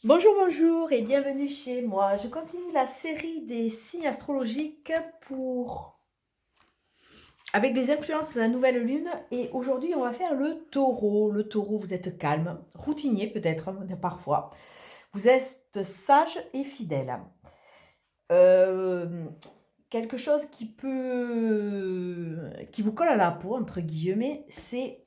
Bonjour, bonjour et bienvenue chez moi. Je continue la série des signes astrologiques avec les influences de la nouvelle lune et aujourd'hui on va faire le taureau. Le taureau, vous êtes calme, routinier peut-être parfois. Vous êtes sage et fidèle. Euh, Quelque chose qui vous colle à la peau, entre guillemets, c'est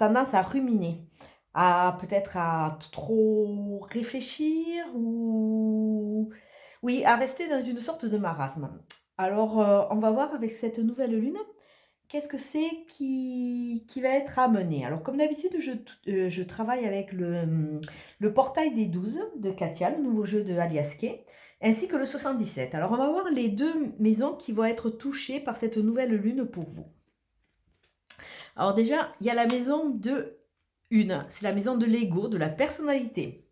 tendance à ruminer, à peut-être à trop réfléchir ou oui, à rester dans une sorte de marasme. Alors, on va voir avec cette nouvelle lune, qu'est-ce que c'est qui va être amené. Alors, comme d'habitude, je travaille avec le portail des 12 de Katia, le nouveau jeu de Aliaske, ainsi que le 77. Alors, on va voir les deux maisons qui vont être touchées par cette nouvelle lune pour vous. Alors déjà, il y a la maison de une, c'est la maison de l'ego, de la personnalité,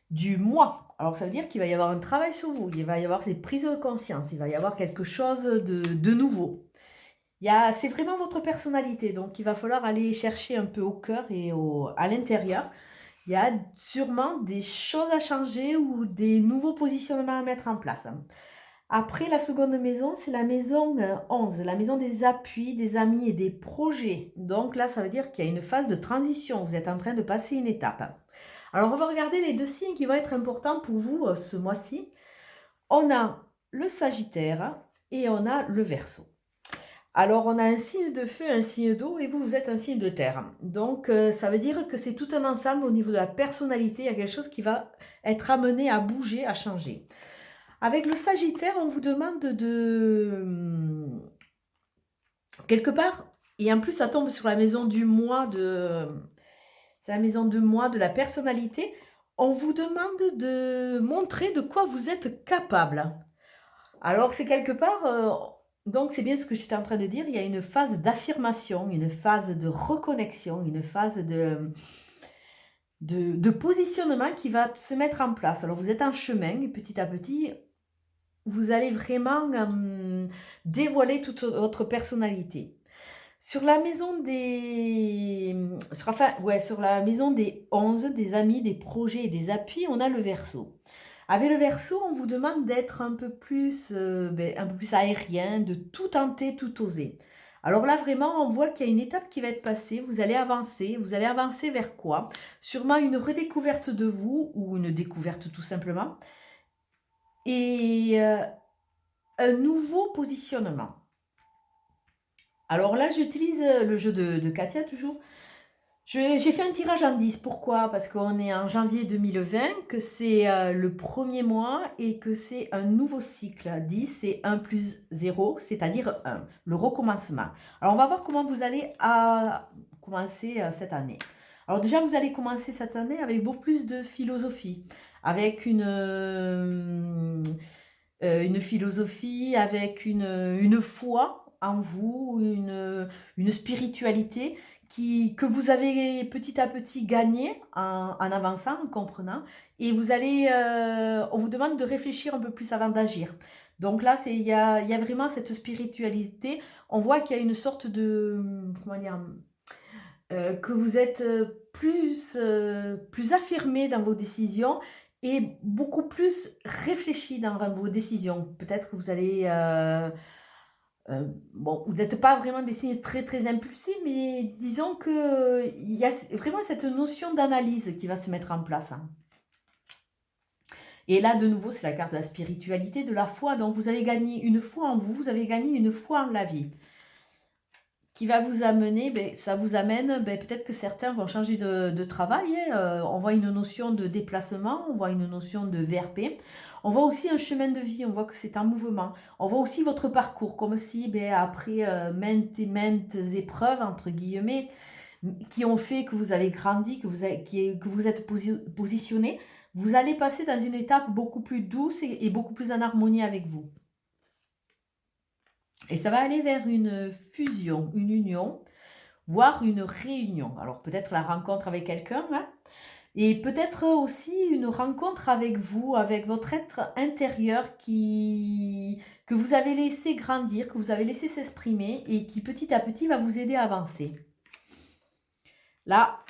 du moi. Alors ça veut dire qu'il va y avoir un travail sur vous, il va y avoir des prises de conscience, il va y avoir quelque chose de nouveau. C'est vraiment votre personnalité, donc il va falloir aller chercher un peu au cœur et à l'intérieur. Il y a sûrement des choses à changer ou des nouveaux positionnements à mettre en place. Après, la seconde maison, c'est la maison 11, la maison des appuis, des amis et des projets. Donc là, ça veut dire qu'il y a une phase de transition. Vous êtes en train de passer une étape. Alors, on va regarder les deux signes qui vont être importants pour vous ce mois-ci. On a le Sagittaire et on a le Verseau. Alors, on a un signe de feu, un signe d'eau et vous, vous êtes un signe de terre. Donc, ça veut dire que c'est tout un ensemble au niveau de la personnalité. Il y a quelque chose qui va être amené à bouger, à changer. Avec le Sagittaire, on vous demande quelque part, et en plus ça tombe sur la maison du moi, c'est la maison de moi, de la personnalité, on vous demande de montrer de quoi vous êtes capable. Alors c'est quelque part, donc c'est bien ce que j'étais en train de dire, il y a une phase d'affirmation, une phase de reconnexion, une phase de positionnement qui va se mettre en place. Alors vous êtes en chemin et petit à petit, vous allez vraiment dévoiler toute votre personnalité. Sur la maison des sur la maison des 11, des amis, des projets et des appuis, on a le Verseau. Avec le Verseau, on vous demande d'être un peu plus aérien, de tout tenter, tout oser. Alors là, vraiment, on voit qu'il y a une étape qui va être passée. Vous allez avancer. Vous allez avancer vers quoi? Sûrement une redécouverte de vous ou une découverte tout simplement. Et un nouveau positionnement. Alors là, j'utilise le jeu de Katia toujours. J'ai fait un tirage en 10. Pourquoi? Parce qu'on est en janvier 2020, que c'est le premier mois et que c'est un nouveau cycle. 10, c'est 1 plus 0, c'est-à-dire 1, le recommencement. Alors, on va voir comment vous allez commencer cette année. Alors déjà, vous allez commencer cette année avec beaucoup plus de philosophie, avec une philosophie, avec une foi en vous, une spiritualité que vous avez petit à petit gagné en avançant, en comprenant. Et on vous demande de réfléchir un peu plus avant d'agir. Donc là, il y a vraiment cette spiritualité. On voit qu'il y a une sorte comment dire, que vous êtes plus affirmé dans vos décisions et beaucoup plus réfléchi dans vos décisions. Peut-être que vous allez... bon, vous n'êtes pas vraiment des signes très très impulsifs, mais disons que il y a vraiment cette notion d'analyse qui va se mettre en place, hein. Et là, de nouveau, c'est la carte de la spiritualité, de la foi. Donc, vous avez gagné une foi en vous, vous avez gagné une foi en la vie qui va vous amener, ça vous amène, peut-être que certains vont changer de travail, hein. On voit une notion de déplacement, on voit une notion de VRP, on voit aussi un chemin de vie, on voit que c'est un mouvement, on voit aussi votre parcours, comme si après maintes et maintes épreuves, entre guillemets, qui ont fait que vous avez grandi, que vous êtes positionné, vous allez passer dans une étape beaucoup plus douce et beaucoup plus en harmonie avec vous. Et ça va aller vers une fusion, une union, voire une réunion. Alors peut-être la rencontre avec quelqu'un, hein, et peut-être aussi une rencontre avec vous, avec votre être intérieur que vous avez laissé grandir, que vous avez laissé s'exprimer et qui petit à petit va vous aider à avancer. Là,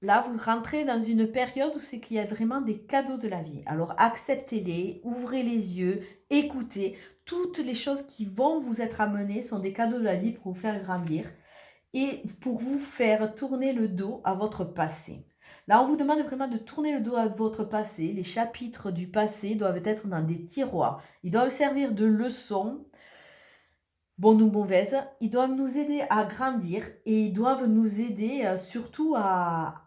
là, vous rentrez dans une période où c'est qu'il y a vraiment des cadeaux de la vie. Alors acceptez-les, ouvrez les yeux, écoutez. Toutes les choses qui vont vous être amenées sont des cadeaux de la vie pour vous faire grandir et pour vous faire tourner le dos à votre passé. Là, on vous demande vraiment de tourner le dos à votre passé. Les chapitres du passé doivent être dans des tiroirs. Ils doivent servir de leçon, bonnes ou mauvaises. Ils doivent nous aider à grandir et ils doivent nous aider surtout à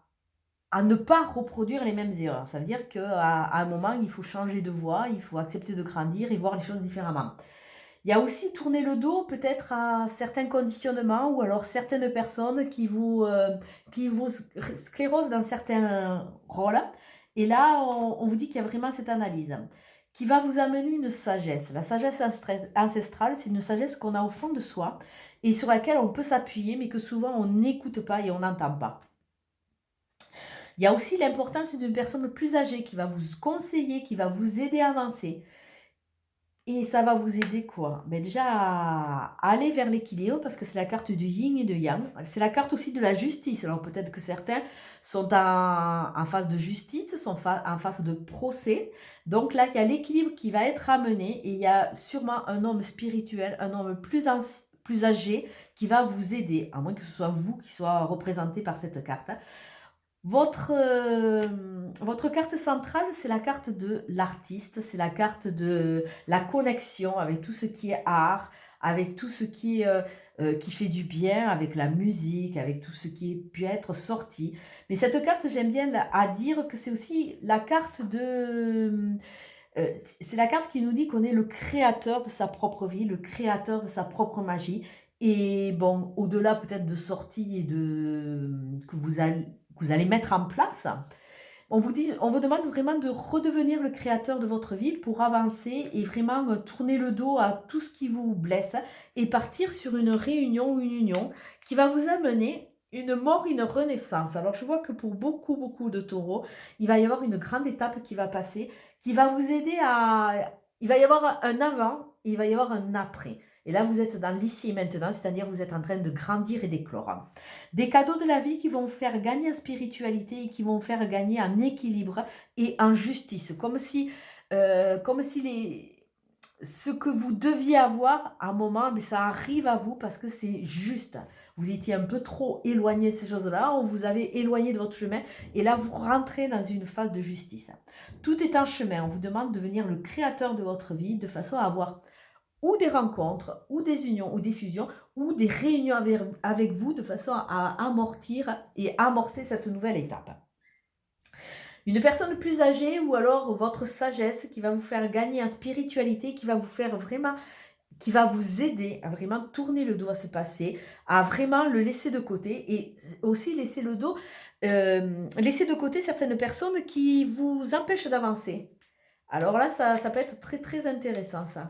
ne pas reproduire les mêmes erreurs. Ça veut dire qu'à un moment, il faut changer de voie, il faut accepter de grandir et voir les choses différemment. Il y a aussi tourner le dos peut-être à certains conditionnements ou alors certaines personnes qui vous sclérosent dans certains rôles. Et là, on vous dit qu'il y a vraiment cette analyse qui va vous amener une sagesse. La sagesse ancestrale, c'est une sagesse qu'on a au fond de soi et sur laquelle on peut s'appuyer, mais que souvent on n'écoute pas et on n'entend pas. Il y a aussi l'importance d'une personne plus âgée qui va vous conseiller, qui va vous aider à avancer. Et ça va vous aider quoi? Ben déjà à aller vers l'équilibre parce que c'est la carte du yin et de yang. C'est la carte aussi de la justice. Alors peut-être que certains sont en phase de justice, sont en phase de procès. Donc là, il y a l'équilibre qui va être amené et il y a sûrement un homme spirituel, un homme plus âgé qui va vous aider, à moins que ce soit vous qui soit représenté par cette carte. Votre carte centrale, c'est la carte de l'artiste, c'est la carte de la connexion avec tout ce qui est art, avec tout ce qui fait du bien, avec la musique, avec tout ce qui peut être sorti. Mais cette carte, j'aime bien à dire que c'est aussi la carte c'est la carte qui nous dit qu'on est le créateur de sa propre vie, le créateur de sa propre magie. Et bon, au-delà peut-être de sorties et que vous allez mettre en place, on vous demande vraiment de redevenir le créateur de votre vie pour avancer et vraiment tourner le dos à tout ce qui vous blesse et partir sur une réunion ou une union qui va vous amener une mort, une renaissance. Alors je vois que pour beaucoup, beaucoup de taureaux, il va y avoir une grande étape qui va passer, qui va vous aider à... Il va y avoir un avant et il va y avoir un après. Et là, vous êtes dans l'ici et maintenant, c'est-à-dire vous êtes en train de grandir et d'éclore. Des cadeaux de la vie qui vont vous faire gagner en spiritualité et qui vont vous faire gagner en équilibre et en justice. Comme si ce que vous deviez avoir, à un moment, mais ça arrive à vous parce que c'est juste. Vous étiez un peu trop éloigné de ces choses-là, on vous avait éloigné de votre chemin, et là, vous rentrez dans une phase de justice. Tout est en chemin. On vous demande de devenir le créateur de votre vie de façon à avoir ou des rencontres, ou des unions, ou des fusions, ou des réunions avec vous de façon à amortir et amorcer cette nouvelle étape. Une personne plus âgée ou alors votre sagesse qui va vous faire gagner en spiritualité, qui va vous faire vraiment, qui va vous aider à vraiment tourner le dos à ce passé, à vraiment le laisser de côté et aussi laisser de côté certaines personnes qui vous empêchent d'avancer. Alors là, ça peut être très très intéressant ça.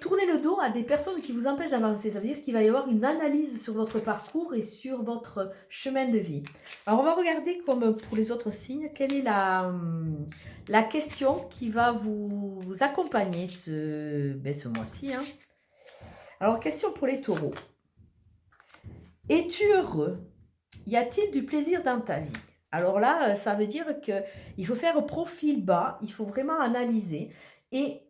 Tourner le dos à des personnes qui vous empêchent d'avancer, ça veut dire qu'il va y avoir une analyse sur votre parcours et sur votre chemin de vie. Alors on va regarder comme pour les autres signes, quelle est la question qui va vous accompagner ce mois-ci. Hein. Alors question pour les taureaux. Es-tu heureux? Y a-t-il du plaisir dans ta vie? Alors là, ça veut dire qu'il faut faire profil bas, il faut vraiment analyser et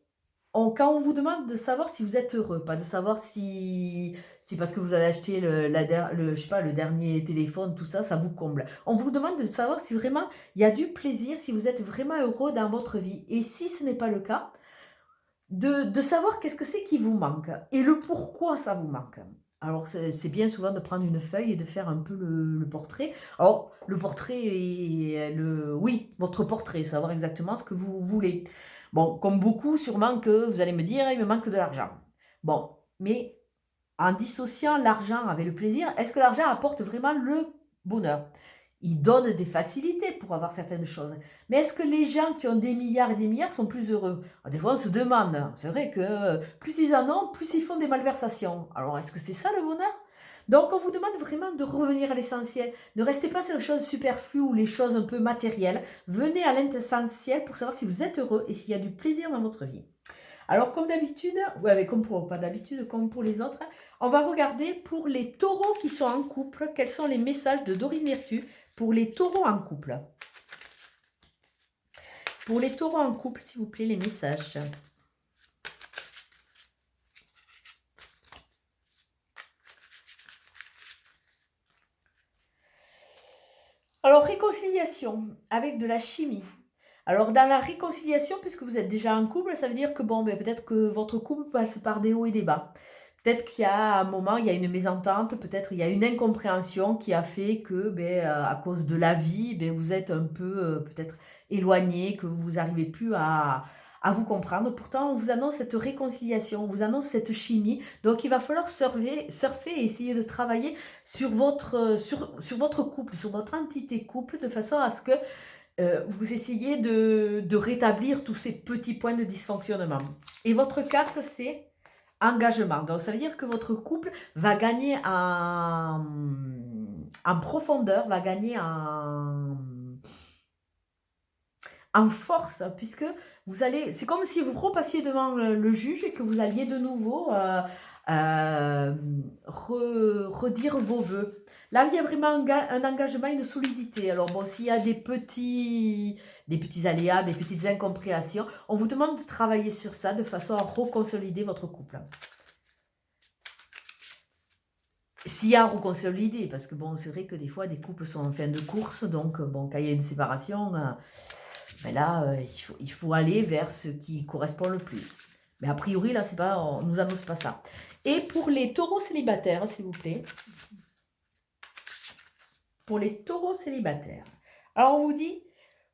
quand on vous demande de savoir si vous êtes heureux, pas de savoir si parce que vous avez acheté je sais pas, le dernier téléphone, tout ça, ça vous comble. On vous demande de savoir si vraiment il y a du plaisir, si vous êtes vraiment heureux dans votre vie. Et si ce n'est pas le cas, de savoir qu'est-ce que c'est qui vous manque et le pourquoi ça vous manque. Alors, c'est bien souvent de prendre une feuille et de faire un peu le portrait. Alors, le portrait oui, votre portrait, savoir exactement ce que vous voulez. Bon, comme beaucoup, sûrement que vous allez me dire, il me manque de l'argent. Bon, mais en dissociant l'argent avec le plaisir, est-ce que l'argent apporte vraiment le bonheur? Il donne des facilités pour avoir certaines choses. Mais est-ce que les gens qui ont des milliards et des milliards sont plus heureux? Des fois, on se demande. C'est vrai que plus ils en ont, plus ils font des malversations. Alors, est-ce que c'est ça le bonheur? Donc, on vous demande vraiment de revenir à l'essentiel. Ne restez pas sur les choses superflues ou les choses un peu matérielles. Venez à l'essentiel pour savoir si vous êtes heureux et s'il y a du plaisir dans votre vie. Alors, comme d'habitude, pas d'habitude, comme pour les autres, on va regarder pour les taureaux qui sont en couple, quels sont les messages de Dorine Virtue Pour les taureaux en couple. Pour les taureaux en couple, s'il vous plaît, les messages. Alors, réconciliation avec de la chimie. Alors, dans la réconciliation, puisque vous êtes déjà en couple, ça veut dire que, bon, ben, peut-être que votre couple passe par des hauts et des bas. Peut-être qu'il y a un moment, il y a une mésentente, peut-être il y a une incompréhension qui a fait que, ben, à cause de la vie, ben, vous êtes un peu, peut-être éloigné, que vous n'arrivez plus à vous comprendre. Pourtant, on vous annonce cette réconciliation, on vous annonce cette chimie. Donc, il va falloir surfer et essayer de travailler sur sur votre couple, sur votre entité couple, de façon à ce que vous essayez de rétablir tous ces petits points de dysfonctionnement. Et votre carte, c'est engagement. Donc, ça veut dire que votre couple va gagner en profondeur, va gagner en force, puisque vous allez, c'est comme si vous repassiez devant le juge et que vous alliez de nouveau redire vos vœux. Là, il y a vraiment un engagement, une solidité. Alors bon, s'il y a des petits aléas, des petites incompréhensions, on vous demande de travailler sur ça de façon à reconsolider votre couple. S'il y a à reconsolider, parce que bon, c'est vrai que des fois, des couples sont en fin de course, donc bon, quand il y a une séparation, ben là, il faut aller vers ce qui correspond le plus. Mais a priori, là, c'est pas, on nous annonce pas ça. Et pour les taureaux célibataires, s'il vous plaît. Pour les taureaux célibataires. Alors, on vous dit,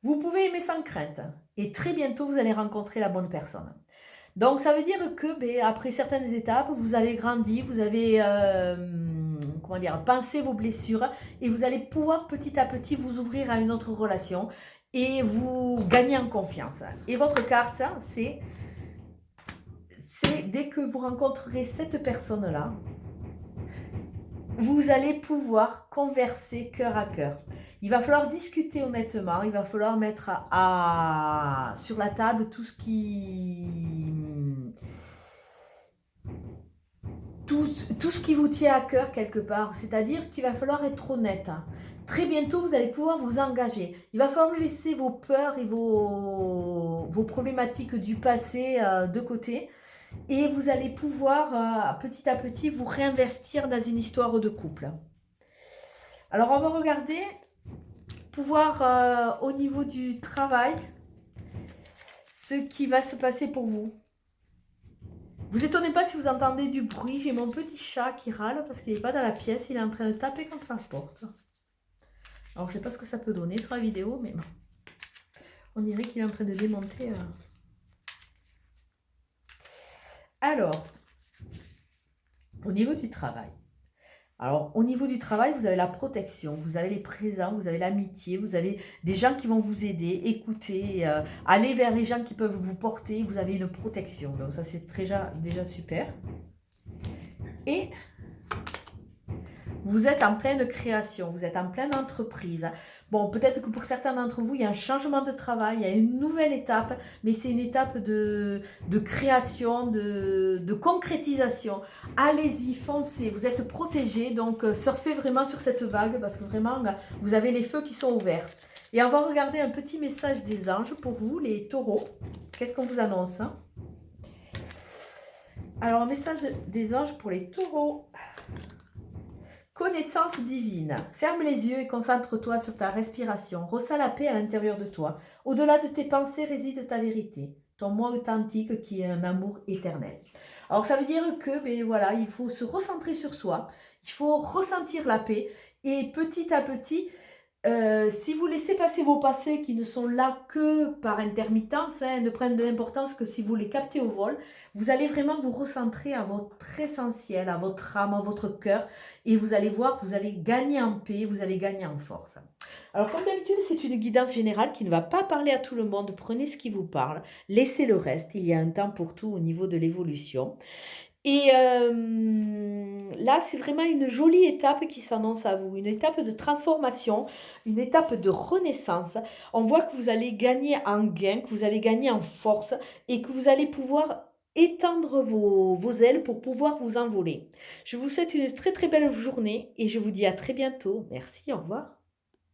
vous pouvez aimer sans crainte. Et très bientôt, vous allez rencontrer la bonne personne. Donc, ça veut dire que, ben, après certaines étapes, vous avez grandi, vous avez, comment dire, pensé vos blessures, et vous allez pouvoir petit à petit vous ouvrir à une autre relation, et vous gagner en confiance. Et votre carte, c'est dès que vous rencontrerez cette personne-là, vous allez pouvoir converser cœur à cœur. Il va falloir discuter honnêtement, il va falloir mettre sur la table tout ce qui vous tient à cœur quelque part. C'est-à-dire qu'il va falloir être honnête. Très bientôt, vous allez pouvoir vous engager. Il va falloir laisser vos peurs et vos problématiques du passé de côté. Et vous allez pouvoir petit à petit vous réinvestir dans une histoire de couple. Alors on va regarder, pouvoir au niveau du travail, ce qui va se passer pour vous. Vous étonnez pas si vous entendez du bruit, j'ai mon petit chat qui râle parce qu'il n'est pas dans la pièce, il est en train de taper contre la porte. Alors je ne sais pas ce que ça peut donner sur la vidéo, mais bon. On dirait qu'il est en train de démonter... Alors, au niveau du travail. Alors, au niveau du travail, vous avez la protection, vous avez les présents, vous avez l'amitié, vous avez des gens qui vont vous aider, écouter, aller vers les gens qui peuvent vous porter, vous avez une protection. Donc ça, c'est déjà super. Et vous êtes en pleine création, vous êtes en pleine entreprise. Bon, peut-être que pour certains d'entre vous, il y a un changement de travail, il y a une nouvelle étape, mais c'est une étape de création, de concrétisation. Allez-y, foncez, vous êtes protégés, donc surfez vraiment sur cette vague parce que vraiment, vous avez les feux qui sont ouverts. Et on va regarder un petit message des anges pour vous, les taureaux. Qu'est-ce qu'on vous annonce, hein? Alors, un message des anges pour les taureaux. Connaissance divine. Ferme les yeux et concentre-toi sur ta respiration. Ressens la paix à l'intérieur de toi. Au-delà de tes pensées réside ta vérité, ton moi authentique qui est un amour éternel. Alors ça veut dire que ben voilà, il faut se recentrer sur soi, il faut ressentir la paix et petit à petit, si vous laissez passer vos passés qui ne sont là que par intermittence, ne prennent de l'importance que si vous les captez au vol, vous allez vraiment vous recentrer à votre essentiel, à votre âme, à votre cœur, et vous allez voir, vous allez gagner en paix, vous allez gagner en force. Alors comme d'habitude, c'est une guidance générale qui ne va pas parler à tout le monde, prenez ce qui vous parle, laissez le reste, il y a un temps pour tout au niveau de l'évolution. Et là, c'est vraiment une jolie étape qui s'annonce à vous, une étape de transformation, une étape de renaissance. On voit que vous allez gagner en gain, que vous allez gagner en force et que vous allez pouvoir étendre vos ailes pour pouvoir vous envoler. Je vous souhaite une très très belle journée et je vous dis à très bientôt. Merci, au revoir.